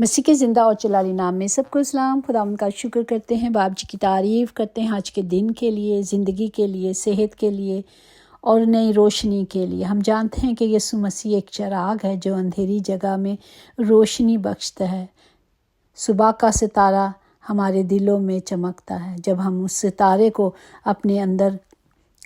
मसीह के ज़िंदा और जलाली नाम में सबको इस्लाम। खुदावंद का शुक्र करते हैं, बाप जी की तारीफ़ करते हैं आज के दिन के लिए, ज़िंदगी के लिए, सेहत के लिए और नई रोशनी के लिए। हम जानते हैं कि यीशु मसीह एक चिराग है जो अंधेरी जगह में रोशनी बख्शता है। सुबह का सितारा हमारे दिलों में चमकता है जब हम उस सितारे को अपने अंदर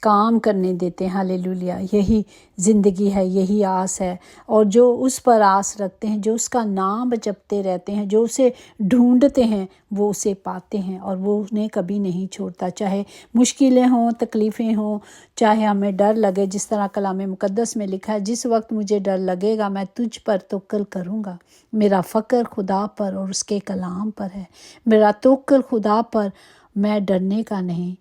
काम करने देते हैं। हालेलुया। यही ज़िंदगी है, यही आस है। और जो उस पर आस रखते हैं, जो उसका नाम जपते रहते हैं, जो उसे ढूंढते हैं, वो उसे पाते हैं और वो उन्हें कभी नहीं छोड़ता। चाहे मुश्किलें हों, तकलीफ़ें हों, चाहे हमें डर लगे, जिस तरह कलाम मुक़द्दस में लिखा है, जिस वक्त मुझे डर लगेगा मैं तुझ पर तवक्कुल करूँगा। मेरा फ़क्र खुदा पर और उसके कलाम पर है। मेरा तवक्कुल खुदा पर, मैं डरने का नहीं।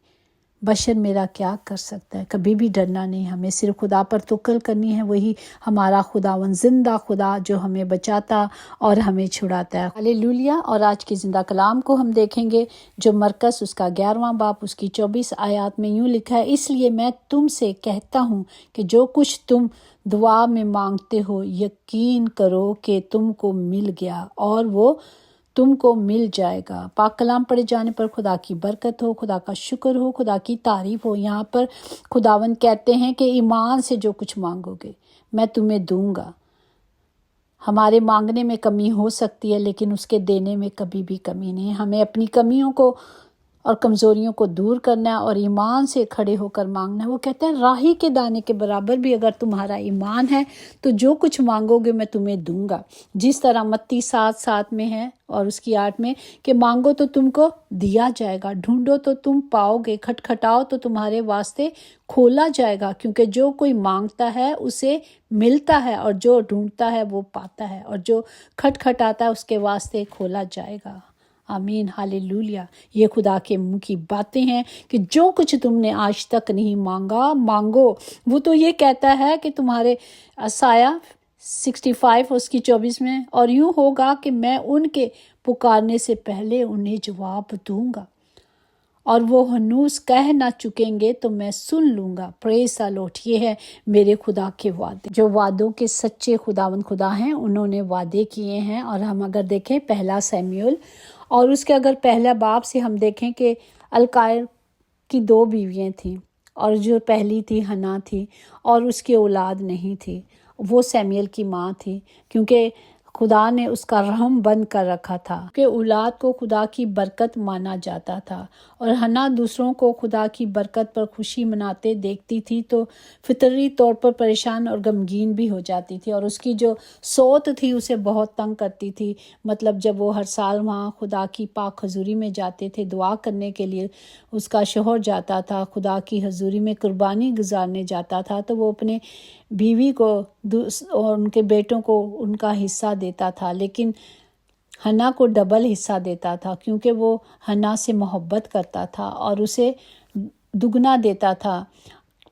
बशर मेरा क्या कर सकता है? कभी भी डरना नहीं, हमें सिर्फ खुदा पर तवक्कुल करनी है। वही हमारा खुदावंद, जिंदा खुदा जो हमें बचाता और हमें छुड़ाता है। हालेलुया। और आज की जिंदा कलाम को हम देखेंगे जो मरकस उसका 11वां बाब उसकी 24 आयत में यूँ लिखा है, इसलिए मैं तुमसे कहता हूँ कि जो कुछ तुम दुआ में मांगते हो यकीन करो कि तुमको मिल गया और वो तुमको मिल जाएगा। पाक कलाम पढ़े जाने पर खुदा की बरकत हो, खुदा का शुक्र हो, खुदा की तारीफ हो। यहाँ पर खुदावंद कहते हैं कि ईमान से जो कुछ मांगोगे मैं तुम्हें दूंगा। हमारे मांगने में कमी हो सकती है लेकिन उसके देने में कभी भी कमी नहीं। हमें अपनी कमियों को और कमज़ोरियों को दूर करना है और ईमान से खड़े होकर मांगना है। वो कहते हैं राही के दाने के बराबर भी अगर तुम्हारा ईमान है तो जो कुछ मांगोगे मैं तुम्हें दूंगा। जिस तरह मत्ती 7:7 में है और उसकी 8 में कि मांगो तो तुमको दिया जाएगा, ढूंढो तो तुम पाओगे, खटखटाओ तो तुम्हारे वास्ते खोला जाएगा। क्योंकि जो कोई मांगता है उसे मिलता है और जो ढूंढता है वो पाता है और जो खटखटाता है उसके वास्ते खोला जाएगा। आमीन, हालेलुया। ये खुदा के मुंह की बातें हैं कि जो कुछ तुमने आज तक नहीं मांगा मांगो। वो तो ये कहता है कि तुम्हारे असाया 65 उसकी 24 में, और यूं होगा कि मैं उनके पुकारने से पहले उन्हें जवाब दूंगा और वो हनूस कह ना चुकेंगे तो मैं सुन लूँगा। Praise the Lord. ये है मेरे खुदा के वादे, जो वादों के सच्चे खुदावंद खुदा हैं। उन्होंने वादे किए हैं। और हम अगर देखें पहला शमूएल और उसके अगर पहला बाब से हम देखें कि अलकायर की 2 बीवियाँ थीं और जो पहली थी हन्ना थी और उसकी औलाद नहीं थी। वो शमूएल की माँ थी क्योंकि खुदा ने उसका रहम बंद कर रखा था कि औलाद को खुदा की बरकत माना जाता था। और हन्ना दूसरों को खुदा की बरकत पर खुशी मनाते देखती थी तो फितरी तौर पर परेशान और गमगीन भी हो जाती थी। और उसकी जो सोत थी उसे बहुत तंग करती थी। मतलब जब वो हर साल वहाँ खुदा की पाक हजूरी में जाते थे दुआ करने के लिए, उसका शोहर जाता था खुदा की हजूरी में कुर्बानी गुजारने जाता था, तो वो अपने बीवी को और उनके बेटों को उनका हिस्सा देता था, लेकिन हन्ना को डबल हिस्सा देता था क्योंकि वो हन्ना से मोहब्बत करता था और उसे दुगना देता था।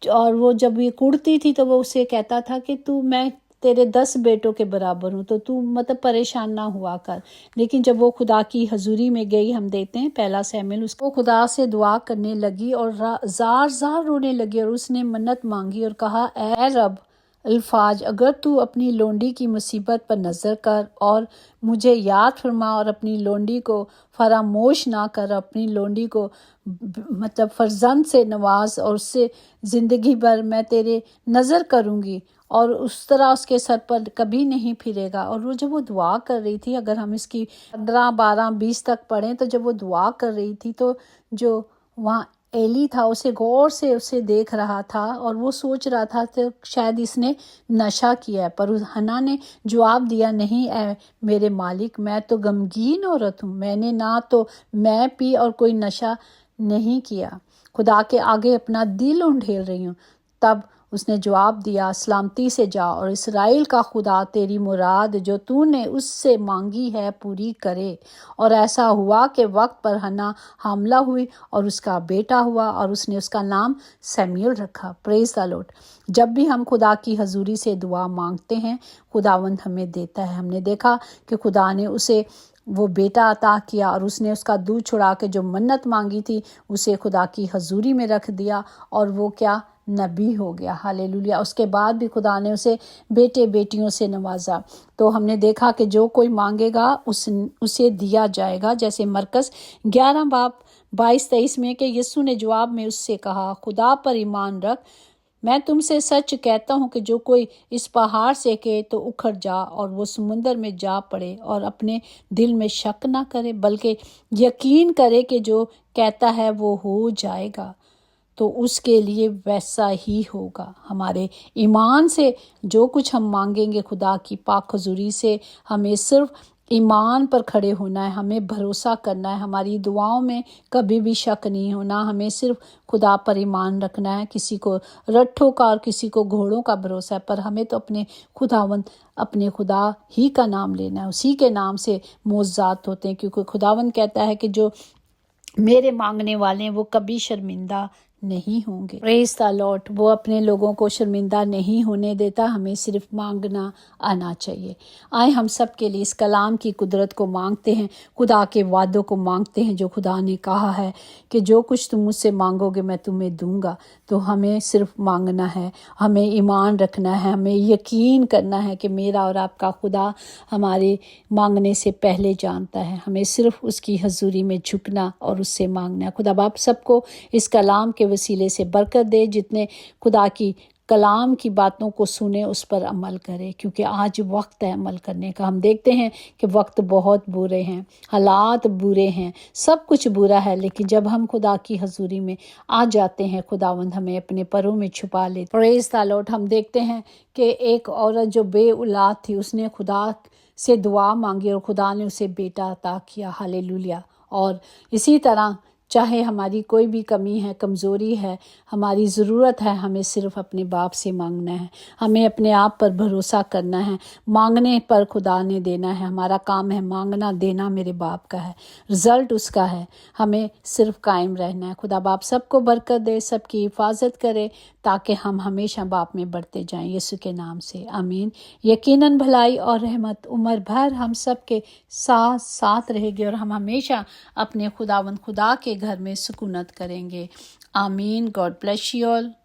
और वो जब ये कुड़ती थी तो वो उसे कहता था कि तू, मैं तेरे 10 बेटों के बराबर हूँ तो तू मतलब परेशान ना हुआ कर। लेकिन जब वो खुदा की हजूरी में गई, हम देखते हैं पहला शमूएल, उसको खुदा से दुआ करने लगी और जार जार रोने लगी और उसने मन्नत मांगी और कहा, ऐ रब अल्फाज, अगर तू अपनी लोंडी की मुसीबत पर नज़र कर और मुझे याद फरमा और अपनी लोंडी को फरामोश ना कर, अपनी लोंडी को मतलब फर्जंद से नवाज और उससे ज़िंदगी भर मैं तेरे नज़र करूँगी और उस तरह उसके सर पर कभी नहीं फिरेगा। और वो जब वो दुआ कर रही थी, अगर हम इसकी 15, 12, 20 तक पढ़ें तो जब वो दुआ कर रही थी तो जो वहाँ एली था उसे गौर से उसे देख रहा था और वो सोच रहा था कि शायद इसने नशा किया है। पर उस हन्ना ने जवाब दिया, नहीं ऐ मेरे मालिक, मैं तो गमगीन औरत हूँ, मैंने ना तो मैं पी और कोई नशा नहीं किया, खुदा के आगे अपना दिल उंडेल रही हूँ। तब उसने जवाब दिया, सलामती से जा और इस्राएल का खुदा तेरी मुराद जो तूने उससे मांगी है पूरी करे। और ऐसा हुआ कि वक्त पर हन्ना हामला हुई और उसका बेटा हुआ और उसने उसका नाम शमूएल रखा। Praise the Lord. जब भी हम खुदा की हजूरी से दुआ मांगते हैं खुदावंद हमें देता है। हमने देखा कि खुदा ने उसे वो बेटा अता किया और उसने उसका दूध छुड़ा के जो मन्नत मांगी थी उसे खुदा की हजूरी में रख दिया और वो क्या نبی ہو گیا، ہاللیلویہ۔ اس کے بعد بھی خدا نے اسے بیٹے بیٹیوں سے نوازا۔ تو ہم نے دیکھا کہ جو کوئی مانگے گا اسے دیا جائے گا، جیسے مرکز 11 باب 22-23 میں کہ یسوع نے جواب میں اس سے کہا، خدا پر ایمان رکھ، میں تم سے سچ کہتا ہوں کہ جو کوئی اس پہاڑ سے کہے تو اکھڑ جا اور وہ سمندر میں جا پڑے اور اپنے دل میں شک نہ کرے بلکہ یقین کرے کہ جو کہتا ہے وہ ہو جائے گا، تو اس کے لیے ویسا ہی ہوگا۔ ہمارے ایمان سے جو کچھ ہم مانگیں گے، خدا کی پاک حضوری سے ہمیں صرف ایمان پر کھڑے ہونا ہے، ہمیں بھروسہ کرنا ہے، ہماری دعاؤں میں کبھی بھی شک نہیں ہونا، ہمیں صرف خدا پر ایمان رکھنا ہے۔ کسی کو رٹھوں کا اور کسی کو گھوڑوں کا بھروسہ ہے، پر ہمیں تو اپنے خدا ہی کا نام لینا ہے، اسی کے نام سے معجزات ہوتے ہیں، کیونکہ خداوند کہتا ہے کہ جو میرے مانگنے والے ہیں وہ کبھی شرمندہ نہیں ہوں گے۔ پریز دی لارڈ۔ وہ اپنے لوگوں کو شرمندہ نہیں ہونے دیتا، ہمیں صرف مانگنا آنا چاہیے۔ آئے ہم سب کے لیے اس کلام کی قدرت کو مانگتے ہیں، خدا کے وعدوں کو مانگتے ہیں، جو خدا نے کہا ہے کہ جو کچھ تم مجھ سے مانگو گے میں تمہیں دوں گا۔ تو ہمیں صرف مانگنا ہے، ہمیں ایمان رکھنا ہے، ہمیں یقین کرنا ہے کہ میرا اور آپ کا خدا ہمارے مانگنے سے پہلے جانتا ہے۔ ہمیں صرف اس کی حضوری میں جھکنا اور اس سے مانگنا ہے۔ خدا باپ سب کو اس کلام کے وسیلے سے برکت دے، جتنے خدا کی کلام کی باتوں کو سنے اس پر عمل کرے، کیونکہ آج وقت ہے عمل کرنے کا۔ ہم دیکھتے ہیں کہ وقت بہت برے ہیں، حالات برے ہیں، سب کچھ برا ہے، لیکن جب ہم خدا کی حضوری میں آ جاتے ہیں خداوند ہمیں اپنے پروں میں چھپا لیتے۔ پریز دی لارڈ۔ ہم دیکھتے ہیں کہ ایک عورت جو بے اولاد تھی، اس نے خدا سے دعا مانگی اور خدا نے اسے بیٹا عطا کیا، ہاللیلویہ۔ اور اسی طرح چاہے ہماری کوئی بھی کمی ہے، کمزوری ہے، ہماری ضرورت ہے، ہمیں صرف اپنے باپ سے مانگنا ہے، ہمیں اپنے آپ پر بھروسہ کرنا ہے، مانگنے پر خدا نے دینا ہے۔ ہمارا کام ہے مانگنا، دینا میرے باپ کا ہے، رزلٹ اس کا ہے، ہمیں صرف قائم رہنا ہے۔ خدا باپ سب کو برکت دے، سب کی حفاظت کرے، تاکہ ہم ہمیشہ باپ میں بڑھتے جائیں، یسوع کے نام سے آمین۔ یقیناً بھلائی اور رحمت عمر بھر ہم سب کے ساتھ رہے گی، اور ہم ہمیشہ اپنے خدا کے گھر میں سکونت کریں گے، آمین۔ God bless you all.